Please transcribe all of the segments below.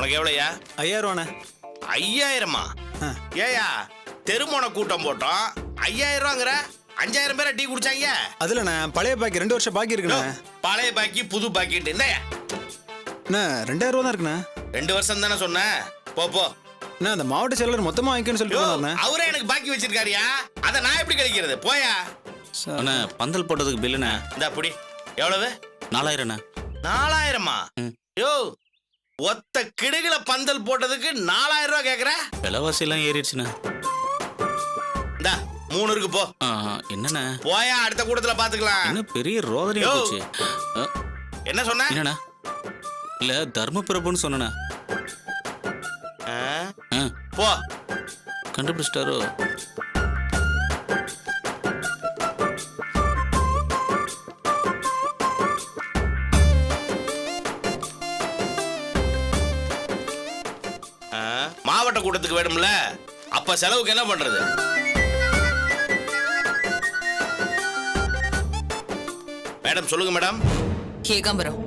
உனக்கு எவ்வளோயா? 5000 ரூபாண்ணே. 5000மா? ஏயா தெருமோன கூட்டம் போட்டோம், 5000 ரூபாங்கிற? 5000 பேரை டீ குடிச்சாங்க. அதுலண்ணே பழைய பாக்கி 2 வருஷம் பாக்கி இருக்குண்ணே. பழைய பாக்கி புது பாக்கிட்டு இந்தாயா. அண்ணா 2000 ரூபா தான் இருக்குண்ணே. 2 வருஷம் தானே சொன்னேன். போ. அண்ணா அந்த மாவட்ட செயலர் மொத்தமா வாங்கிக்கணும்னு சொல்லிட்டு போனாருண்ணே. அவரே எனக்கு பாக்கி வச்சிருக்காருயா, அதை நான் எப்படி கழிக்கிறது? போயா. அண்ணா பந்தல் போட்டதுக்கு பில்லுண்ணே. இந்த அப்படி எவ்வளவு? 4000ண்ணே. 4000மா? யோ ஒத்த கிடுகுல பந்தல் போட்டதுக்கு 4000 ரூபா கேக்குற? விலைவாசி எல்லாம் ஏறிடுச்சுண்ணே. இந்தா 3 இருக்கு போ. என்னண்ணே? போயா, அடுத்த கூட்டத்துல பாத்துக்கலாம். என்ன பெரிய ரோதனையா போச்சு. என்ன சொன்ன? என்னண்ணா? இல்ல தர்மபிரபுன்னு சொன்னண்ணே. போ. கண்டுபிடிச்சிட்டாரோ? மாவட்ட கூட்டத்துக்கு வேணும்ல, அப்ப செலவுக்கு என்ன பண்றது? மேடம் சொல்லுங்க மேடம். ஏகாம்பரம்,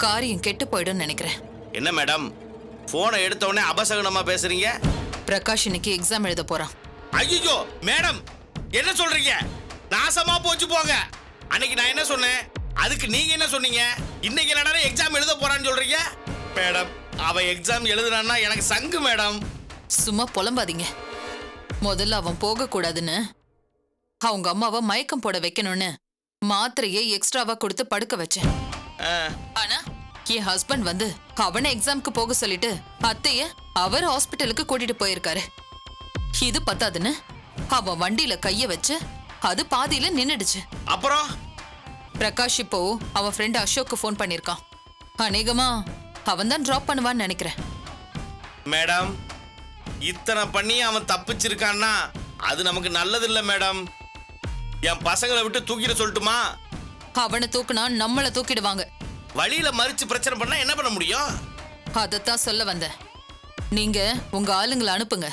காரியம் கெட்டு போயிடும் நினைக்கிறேன். என்ன மேடம் போனை எடுத்த உடனே அபசகனமா பேசுறீங்க? பிரகாஷ் இன்னைக்கு எக்ஸாம் எழுத போறான். ஐயோ மேடம் என்ன சொல்றீங்க? நாசமா போச்சு போங்க. அன்னைக்கு நான் என்ன சொன்னேன், அதுக்கு நீங்க என்ன சொன்னீங்க? இன்னைக்கு என்னடா எக்ஸாம் எழுத போறான்னு சொல்றீங்க? மேடம் அவன் எக்ஸாம் எழுதுறான்னா எனக்கு சங்கு மேடம். சும்மா புலம்பாதீங்க. முதல்ல அவன் போக கூடாதுன்னு அவங்க அம்மாவை மயக்கம் போட வைக்கணும்னு மாத்திரையை எக்ஸ்ட்ராவா கொடுத்து படுக்க வச்சேன். ஆனா என் ஹஸ்பண்ட் வந்து அவனை எக்ஸாம்க்கு போக சொல்லிட்டு அத்தைய அவர் ஹாஸ்பிட்டலுக்கு கூட்டிட்டு போயிருக்காரு. இது பத்தாதுன்னு அவன் வண்டியில கைய வச்சு அது பாதியில நின்னுடுச்சு. அப்புறம் பிரகாஷ் இப்போ அவன் ஃப்ரெண்ட் அசோக்கு ஃபோன் பண்ணிருக்கான். அநேகமா அவன் தான் டிராப் பண்ணுவான்னு நினைக்கிறேன். மேடம் இத்தனை பண்ணி அவன் தப்பிச்சிருக்கான்னா அது நமக்கு நல்லது இல்ல மேடம். என் பசங்களை விட்டு தூக்கிட சொல்லட்டுமா? அவனை தூக்குனா நம்மள தூக்கிடுவாங்க. வழியில மறிச்சு பிரச்சனை பண்ணா என்ன பண்ண முடியும்? அதத்தான் சொல்ல வந்தேன். நீங்க உங்க ஆளுங்களை அனுப்புங்க.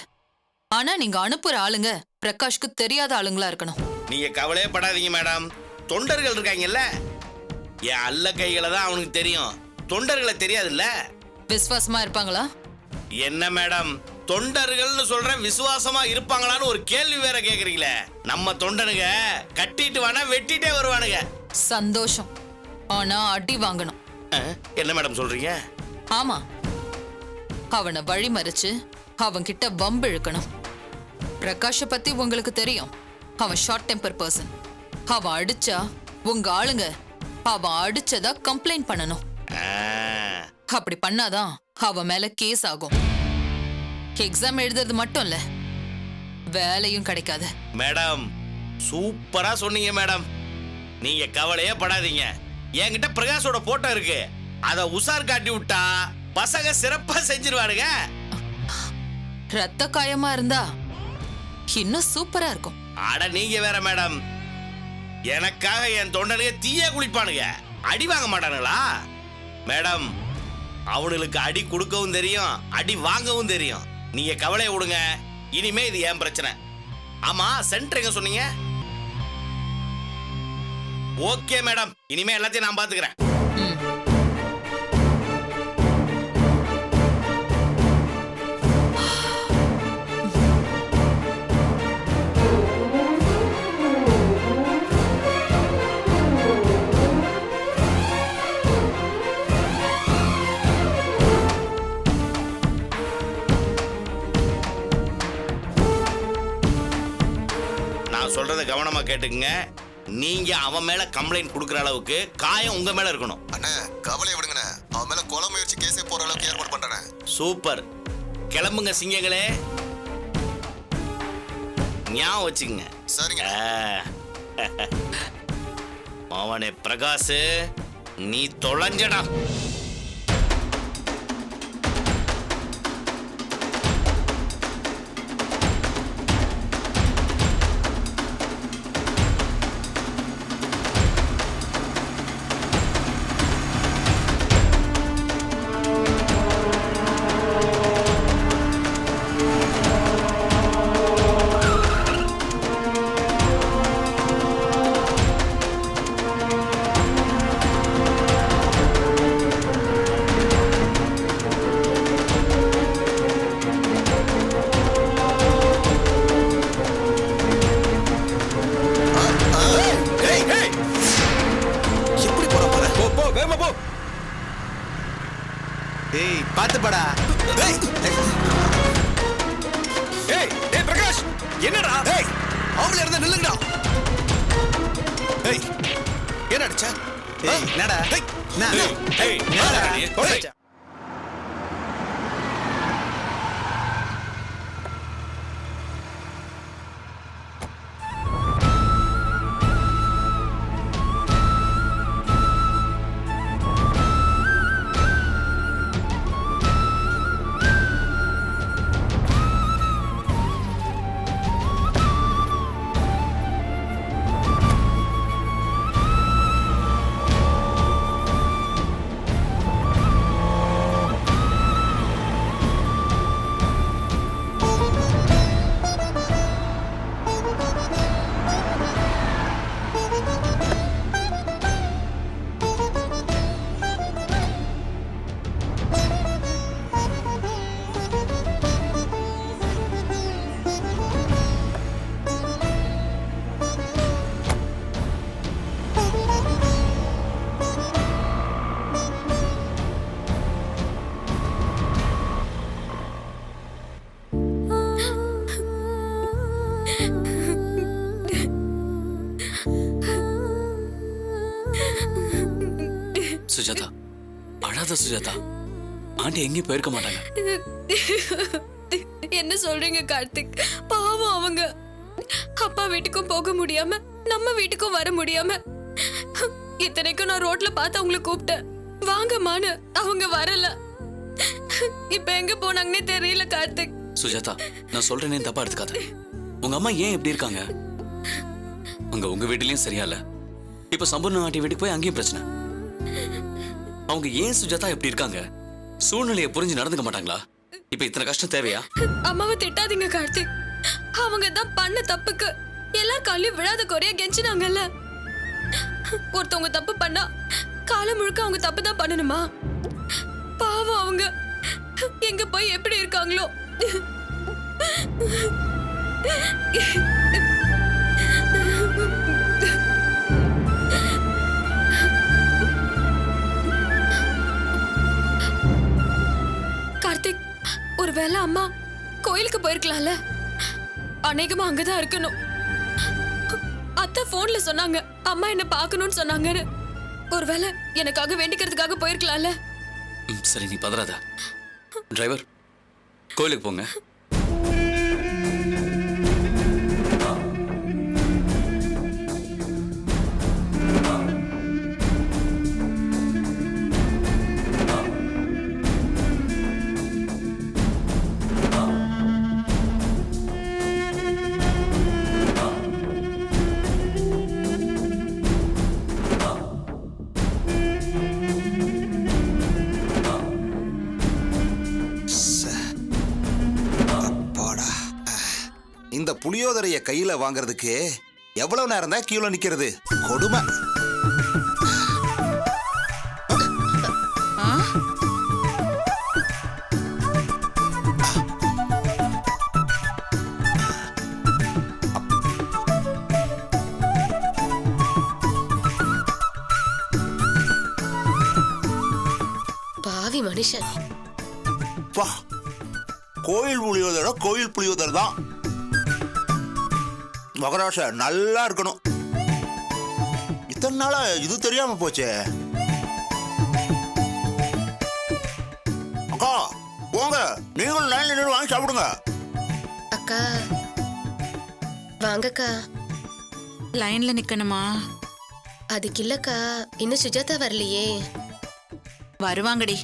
ஆனா நீங்க அனுப்புற ஆளுங்க பிரகாஷ்க்கு தெரியாத ஆளுங்களா இருக்கணும். நீங்க கவலையே படாதீங்க மேடம். தொண்டர்கள் இருக்காங்கல்ல, என் அல்ல கைகளை தான் அவனுக்கு தெரியும், தொண்டர்களை தெரியாதுல்ல. விசுவாசமா இருப்பாங்களா? என்ன மேடம் தொண்டர்கள்னு சொல்றேன், விசுவாசமா இருப்பாங்களான்னு ஒரு கேள்வி வேற கேக்குறீங்களே. நம்ம தொண்டனுங்க கட்டிட்டு வானா வெட்டிட்டே வருவானுங்க. சந்தோஷம். ஆனா அடி வாங்கணும். என்ன மேடம் சொல்றீங்க? ஆமா, அவனை வழி மறிச்சு அவன்கிட்ட வம்பு இழுக்கணும். பிரகாஷ பத்தி உங்களுக்கு தெரியும், அவன் ஷார்ட் டெம்பர் பர்சன். அவன் அடிச்சா உங்க ஆளுங்க அவன் அடிச்சதா கம்ப்ளைண்ட் பண்ணணும். அப்படி பண்ணாதான் அவன் மேல கேஸ் ஆகும். எக்ஸாம் எழுதுறது மட்டும் இல்ல, வேலையும் கிடைக்காது. மேடம் சூப்பரா சொன்னீங்க மேடம். நீங்க கவலையே படாதீங்க. என்கிட்ட பிரகாஷோட போட்டோ இருக்கு, அத உசார் காட்டி விட்டா பசங்க சிறப்பா செஞ்சிருவானுங்க. ரத்த காயமா இருந்தா இன்னும் சூப்பரா இருக்கும். அட நீங்க வேற மேடம், எனக்காக என் தொண்டனுங்க தீய குளிப்பானுங்க, அடி வாங்க மாட்டானுங்களா? மேடம் அவனுக்கு அடி கொடுக்கவும் தெரியும், அடி வாங்கவும் தெரியும். நீங்க கவலையை விடுங்க, இனிமே இது ஏன் பிரச்சனை. ஆமா சென்டர் எங்க சொன்னீங்க? ஓகே மேடம், இனிமே எல்லாத்தையும் நான் பாத்துக்கிறேன். சொல்றத கவனமா கேட்டுக்குங்க. நீங்க அவன் மேல கம்ப்ளைண்ட் கொடுக்கற அளவுக்கு காயம் உங்க மேல இருக்கணும். அண்ணே கவலையை விடுங்கண்ணே, அவன் மேல கொலை முயற்சி கேஸே போற அளவுக்கு ஏற்பாடு பண்றேனே. சூப்பர், கிளம்புங்க சிங்கங்களே. ஞாபகம் வச்சுக்கங்க. சரிங்க. அவனே பிரகாஷ், நீ தொலைஞ்சடா. ஏய் பாத்து படா. ஏய் ஏய் ஏய் பிரகாஷ் என்னடா ஏய் அவங்கள இருந்தா நில்லுங்கடா. ஏய் என்ன அடிச்ச? ஏய் என்னடா? ஏய், என்ன? ஏய் என்னடா? ஏய் சுஜாதா அழாத சுஜாதா. ஆண்டி எங்கேயும் போயிருக்க மாட்டாங்க. என்ன சொல்றீங்க கார்த்திக்? பாவம் அவங்க. அப்பா வீட்டுக்கும் போக முடியாம நம்ம வீட்டுக்கும் வர முடியாம இத்தனைக்கும் நான் ரோட்ல பார்த்து அவங்கள கூப்பிட்டேன் வாங்கம்மான்னு. அவங்க வரல. இப்ப எங்க போனாங்கன்னே தெரியல கார்த்திக். சுஜாதா நான் சொல்றேனே தப்பா எடுத்துக்காத. உங்க அம்மா ஏன் இப்படி இருக்காங்க? உங்க வீட்டுலயும் சரியா இல்ல. இப்ப சம்பூர்ண ஆண்டி வீட்டுக்கு போய் அங்கேயும் பிரச்சனை. அவங்க ஏன் சுஜாதா இப்படி இருக்காங்க? சூழ்நிலையை புரிஞ்சு நடந்துக்க மாட்டாங்களா? இப்ப இத்தனை கஷ்டம் தேவையா? அம்மாவை திட்டாதீங்க கார்த்திக். அவங்க தான் பண்ண தப்புக்கு எல்லார் காலையும் விழாத குறைய கெஞ்சினாங்கல்ல. ஒருத்தவங்க தப்பு பண்ணா காலம் முழுக்க அவங்க தப்பு தான் பண்ணணுமா? பாவம் அவங்க எங்க போய் எப்படி இருக்காங்களோ. கார்த்திக், ஒருவேளை அம்மா கோயிலுக்கு போயிருக்கலாம்ல. அநேகமா அங்கதான் இருக்கணும். அத்தை போன்ல சொன்னாங்க அம்மா என்ன பார்க்கணும்னு சொன்னாங்கன்னு. ஒருவேளை எனக்காக வேண்டிக்கிறதுக்காக போயிருக்கலாம்ல. சரி நீ பதறாத. டிரைவர் கோயிலுக்கு போங்க. இந்த புளியோதரைய கையில வாங்குறதுக்கு எவ்வளவு நேரம் தான் கியூல நிக்கிறது? கொடுமை. பாவி மனுஷன். வா, கோயில் புளியோதரை கோயில் புளியோதரை தான். மகராச நல்லா இருக்கணும். இத்தனை நாளா இது தெரியாம போச்சே. அக்கா போங்க, நீங்களும் லைன்ல நின்று வாங்கி சாப்பிடுங்க. அக்கா வாங்கக்கா. லைன்ல நிக்கணுமா? அதுக்கு இல்லக்கா, இன்னும் சுஜாதா வரலையே. வருவாங்கடி,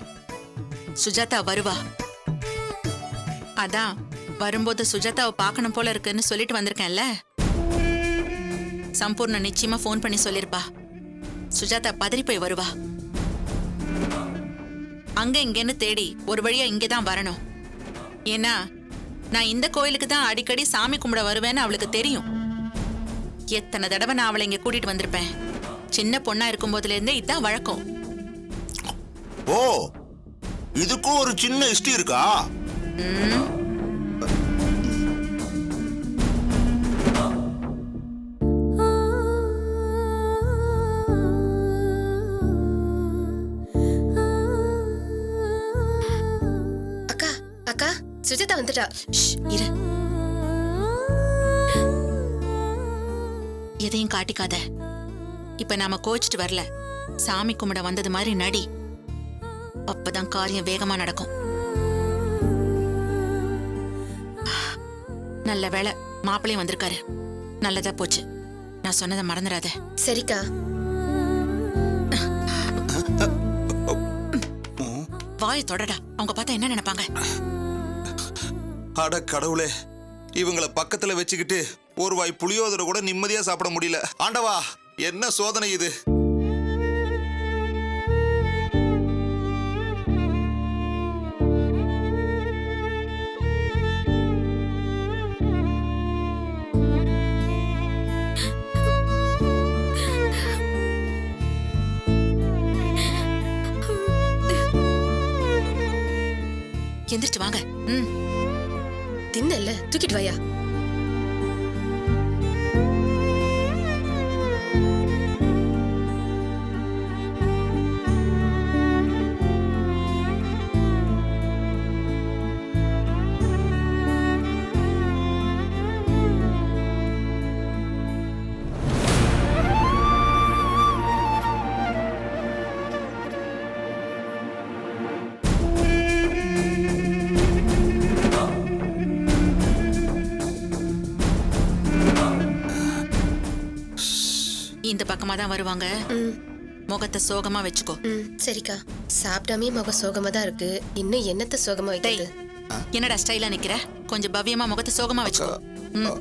சுஜாதா வருவா. அதான் வரும்போது சுஜாதாவை பார்க்கணும் போல இருக்குன்னு சொல்லிட்டு வந்திருக்கேன்ல. சம்பூர்ண நிச்சயமா ஃபோன் பண்ணி சொல்லிருப்பா. சுஜாதா பதறி போய் வருவா. அங்க இங்கன்னு தேடி ஒரு வழியா இங்கதான் வரணும். ஏன்னா நான் இந்த கோயிலுக்கு தான் அடிக்கடி சாமி கும்பிட வருவேன்னு அவளுக்கு தெரியும். எத்தனை தடவை நான் அவளை இங்க கூட்டிட்டு வந்திருப்பேன். சின்ன பொண்ணா இருக்கும் போதுல இருந்தே இதான் வழக்கம். ஓ, இதுக்கும் ஒரு சின்ன ஹிஸ்டரி இருக்கா? சுஜாதா வந்துட்டா. ஷ், இரு. எதையும் காட்டிக்காத. இப்ப நாம கோச்சிட்டு வரல, சாமி கும்பிட வந்தது மாதிரி நடி. அப்பதான் காரியம் வேகமா நடக்கும். நல்ல வேளை மாப்பிள்ளையும் வந்திருக்காரு. நல்லதா போச்சு. நான் சொன்னதை மறந்துடாத. சரிக்கா. வாயை தொடடா. அவங்க பார்த்தா என்ன நினைப்பாங்க? அட கடவுளே, இவங்களை பக்கத்துல வச்சுக்கிட்டு ஒரு வாய் புளியோதரை கூட நிம்மதியா சாப்பிட முடியல. ஆண்டவா, என்ன சோதனை இது? எந்திரிச்சு வாங்க. ம். தின்னல்ல, தூக்கிட்டு வாயா. இந்த பக்கமா தான் வருவாங்க. முகத்தை சோகமா வச்சுக்கோ. சரிக்கா. சாப்பிடாமே முகம் சோகமா தான் இருக்கு. இன்னும் என்னத்த சோகமா வைக்கிறது? என்னடா ஸ்டைலா நிக்கிற? கொஞ்சம் பவ்யமா முகத்தை சோகமா வச்சுக்கோ. ம்.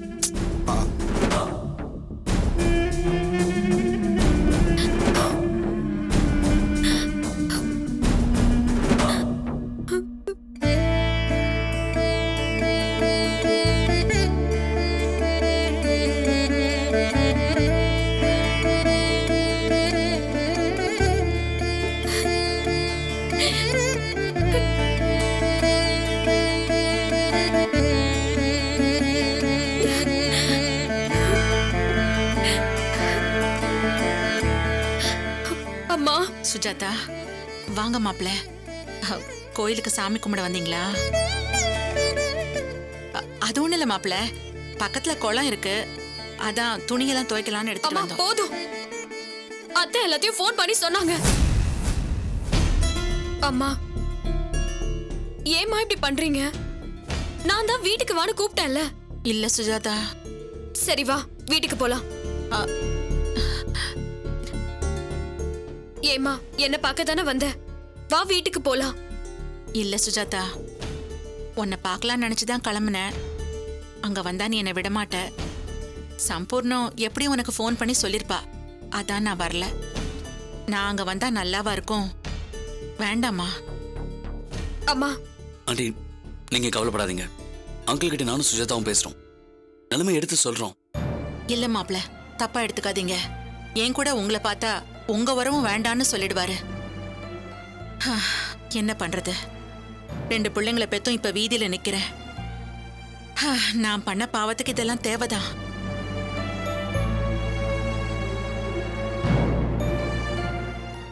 அம்மா. சுஜாதா, வாங்க மாப்பிள்ள. கோயிலுக்கு சாமி கும்பிட வந்தீங்களா? அது ஒண்ணு இல்ல மாப்பிள்ள, பக்கத்துல குளம் இருக்கு, அதான் துணியெல்லாம் துவைக்கலாம்னு எடுத்துட்டு அம்மா வந்தோம். போதும். அத்தை எல்லாத்தையும் ஃபோன் பண்ணி சொன்னாங்க. அம்மா, ஏம்மா இப்படி பண்றீங்க? நான் தான் வீட்டுக்கு வான்னு கூப்பிட்டேன்ல. இல்ல சுஜாதா. சரி வா, வீட்டுக்கு போலாம். அ, ஏம்மா, என்ன பார்க்க தானே வந்த? வா, வீட்டுக்கு போலாம். இல்ல சுஜாதா, உன்னை பார்க்கலாம்னு நினைச்சுதான் கிளம்புனேன். அங்க வந்தா நீ என்னை விடமாட்ட. சம்பூர்ணம் எப்படியும் உனக்கு ஃபோன் பண்ணி சொல்லிருப்பா, அதான் நான் வரல. நான் அங்க வந்தா நல்லாவா இருக்கும்? வேண்டாமா? அம்மா. ஆண்டி, நீங்க கவலைப்படாதீங்க. அங்கிள் கிட்ட நானும் சுஜாதாவும் பேசுறோம். நிலைமை எடுத்து சொல்றோம். இல்ல மாப்ள, தப்பா எடுத்துக்காதீங்க. என் கூட உங்களை பார்த்தா உங்க வரவும் வேண்டான்னு சொல்லிடுவாரு. என்ன பண்றது? 2 பிள்ளைங்களை பெத்தும் இப்ப வீதியில நிக்கிறேன். நான் பண்ண பாவத்துக்கு இதெல்லாம் தேவைதான்.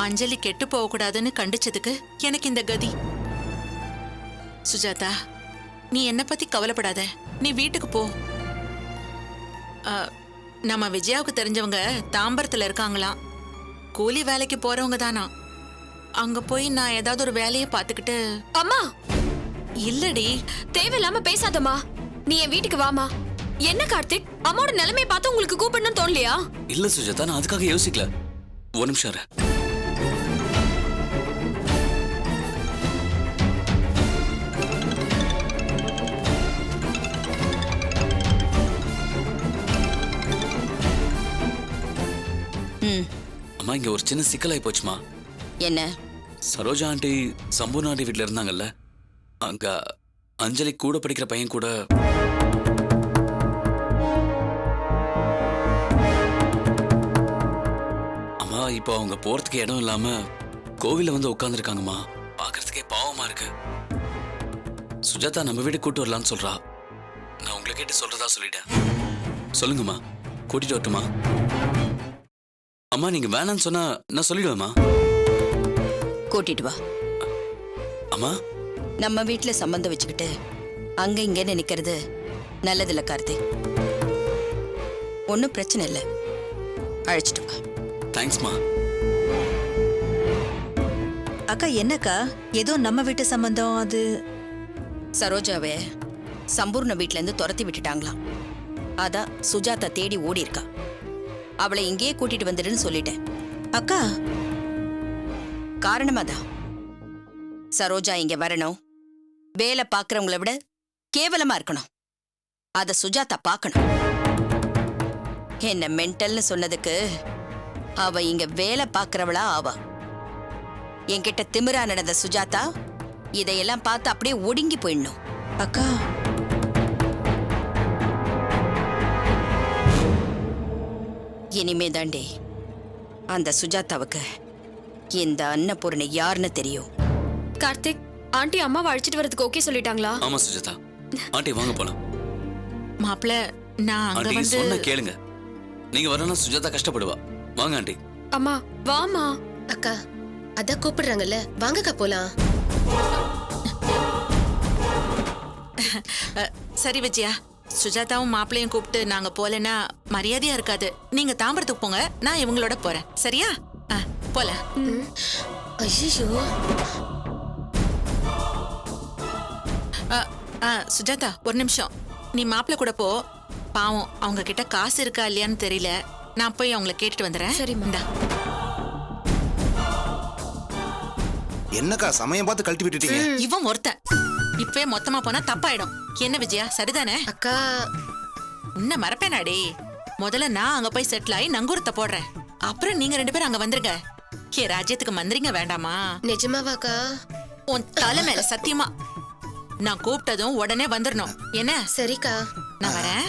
அஞ்சலி கெட்டு போக கூடாதுன்னு கண்டிச்சதுக்கு எனக்கு இந்த கதி. சுஜாதா, நீ என்ன பத்தி கவலைப்படாத. நீ வீட்டுக்கு போ. நம்ம விஜயாவுக்கு தெரிஞ்சவங்க தாம்பரத்துல இருக்காங்களாம். கூலி வேலைக்கு போறவங்க தானா. அங்க போய் நான் ஏதாவது ஒரு வேலையை பார்த்துக்கிட்டு. அம்மா இல்லடி, தேவையில்லாம பேசாதம்மா. நீ என் வீட்டுக்கு வாமா. என்ன கார்த்திக், அம்மாவோட நிலைமையை பார்த்து உங்களுக்கு கூப்பிடணும்னு தோணலையா? இல்ல சுஜாதா, நான் அதுக்காக யோசிக்கல. ஒரு நிமிஷம் இரு. அம்மா, இங்க ஒரு சின்ன சிக்கலாய் போச்சுமா. என்ன? சரோஜா ஆண்டி சம்பூர்ண ஆண்டி வீட்டுல இருந்தாங்கல்ல, அங்க அஞ்சலி கூட படிக்கிற பையன் கூட அம்மா இப்போ அவங்க போறதுக்கு இடம் இல்லாம கோவில்ல வந்து உட்கார்ந்துருக்காங்கம்மா. பாக்குறதுக்கே பாவமா இருக்கு. சுஜாதா நம்ம வீட்டுக்கு கூட்டு வரலான்னு சொல்றா. நான் உங்களை கேட்டு சொல்றதா சொல்லிட்டேன். சொல்லுங்கம்மா, கூட்டிட்டு வரட்டுமா? அம்மா, நீங்க வேணான்னு சொன்னா நான் சொல்லிடுவேம்மா. கூட்டிட்டு வா. அம்மா, நம்ம வீட்டுல சம்பந்தம் வச்சுக்கிட்டு அங்க இங்கன்னு நிக்கிறது நல்லதில்ல கார்த்திக். ஒன்றும் பிரச்சனை இல்லை, அழைச்சிட்டு வா. தேங்க்ஸ்மா. அக்கா என்னக்கா ஏதோ நம்ம வீட்டு சம்பந்தம் அது? சரோஜாவை சம்பூர்ண வீட்ல இருந்து துரத்தி விட்டுட்டாங்களாம். அதான் சுஜாதா தேடி ஓடி இருக்கா. அவளை இங்கேயே கூட்டிட்டு வந்துடுன்னு சொல்லிட்டேன். அக்கா காரணமாதான் சரோஜா இங்க வரணும், வேலை பார்க்கறவங்கள விட கேவலமா இருக்கணும். அத சுஜாதா பார்க்கணும். என்ன மென்டல்னு சொன்னதுக்கு அவ இங்க வேலை பார்க்கறவளா ஆவா. என்கிட்ட திமிரா நடந்த சுஜாதா இதையெல்லாம் பார்த்து அப்படியே ஒடுங்கி போயிடணும். அக்கா இனிமே தாண்டே அந்த சுஜாதாவுக்கு இந்த அன்னபூர்ணை யாருன்னு தெரியும். கார்த்திக், ஆண்டி அம்மாவை அழைச்சிட்டு வரதுக்கு ஓகே சொல்லிட்டாங்களா? ஆமா சுஜாதா. ஆண்டி வாங்க போலாம். மாப்பிள நான் அங்க ஆண்டி வந்து சொன்ன கேளுங்க. நீங்க வரலன்னா சுஜாதா கஷ்டப்படுவா. வாங்க ஆண்டி. அம்மா வாமா. அக்கா அதான் கூப்பிடுறாங்கல்ல, வாங்கக்கா போலாம். சரி விஜயா, சுஜாதாவும் மாப்பிளையும் கூப்பிட்டு நாங்க போலன்னா மரியாதையா இருக்காது. நீங்க தாம்பரத்துக்கு போங்க, நான் இவங்களோட போறேன். சரியா? போல. ஐயோ, சுஜாதா ஒரு நிமிஷம், நீ மாப்பிள்ளை கூட போ. பாவம் அவங்க கிட்ட காசு இருக்கா இல்லையான்னு தெரியல. நான் போய் அவங்கள கேட்டுட்டு வந்துடுறேன். சரிம்மா. என்னக்கா சமயம் பார்த்து கழட்டி விட்டுட்டீங்க? இவன் ஒருத்தன் இப்பவே மொத்தமா போனா தப்பாயிடும். என்ன விஜயா, சரிதானே? அக்கா உன்ன மறப்பேனாடி. முதல்ல நான் அங்க போய் செட்டில் ஆகி நங்கூரத்தை போடுறேன். அப்புறம் நீங்க 2 பேரும் அங்க வந்துருங்க. ஏ ராஜ்யத்துக்கு மந்திரிங்க வேண்டாமா? நிஜமாவாக்கா? உன் தலை மேல சத்தியமா. நான் கூப்பிட்டதும் உடனே வந்துடணும். என்ன? சரிக்கா, நான் வரேன்.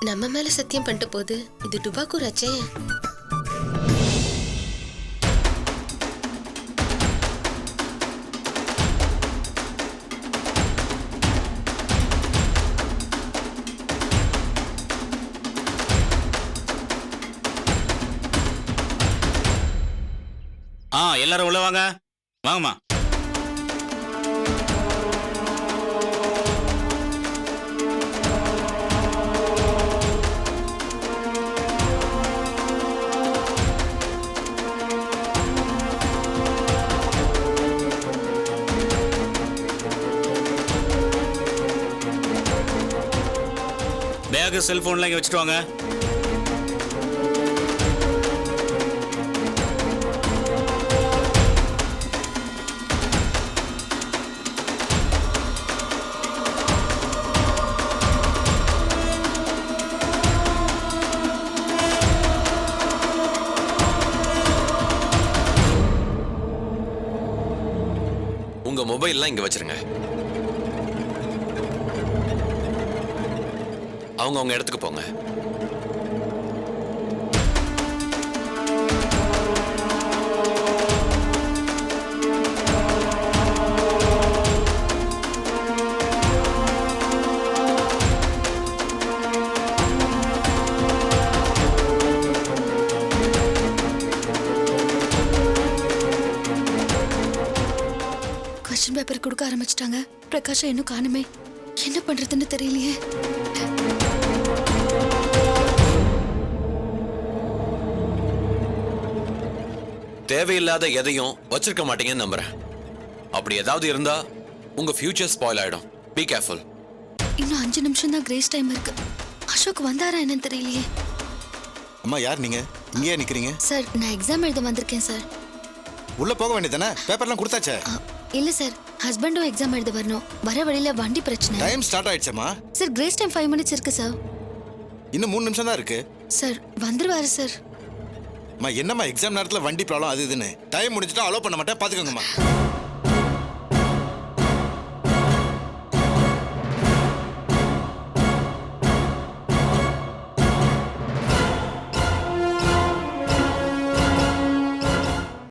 நம்ம மேல சத்தியம் பண்ணிட்டு போகுது. இது டுபாக்கூர் ஆச்சே. எல்லாரும் உள்ள வாங்க. வாங்கம்மா. பேக், செல்போன்லாம் இங்க வச்சுட்டு வாங்க. உங்க மொபைல்லாம் இங்க வச்சிருங்க. அவங்க இடத்துக்கு போங்க. கொஸ்டின் பேப்பர் கொடுக்க ஆரம்பிச்சிட்டாங்க. பிரகாஷா இன்னும் காணுமே. என்ன பண்றதுன்னு தெரியலையே. தேவையில்லாத எதையும் வச்சிருக்க மாட்டீங்கன்னு நம்புறேன். அப்படி ஏதாவது இருந்தா உங்க ஃபியூச்சர் ஸ்பாயில் ஆயிடும். Be careful. இன்னும் 5 நிமிஷம் தான் கிரேஸ் டைம் இருக்கு. அசோக் வந்தாரா என்னன்னு தெரியலையே. அம்மா யார் நீங்க? இங்கேயே நிக்கிறீங்க? சார், நான் எக்ஸாம் எழுத வந்திருக்கேன் சார். உள்ள போக வேண்டியதானே? பேப்பர்லாம் கொடுத்தாச்சே? இல்ல சார், ஹஸ்பண்டும் எக்ஸாம் எழுத வரணும். வர வழியில வண்டி பிரச்சனை. டைம் ஸ்டார்ட் ஆயிடுச்சேம்மா. சார், கிரேஸ் டைம் 5 மினிட்ஸ் இருக்கு சார். இன்னும் 3 நிமிஷம் தான் இருக்கு. சார், வந்துருவாரு சார். என்னம்மா எக்ஸாம் நேரத்துல வண்டி ப்ராப்ளம் அது இதுன்னு டைம் முடிஞ்சிட்டா அலோ பண்ண மாட்டேன், பாத்துக்கோங்கம்மா.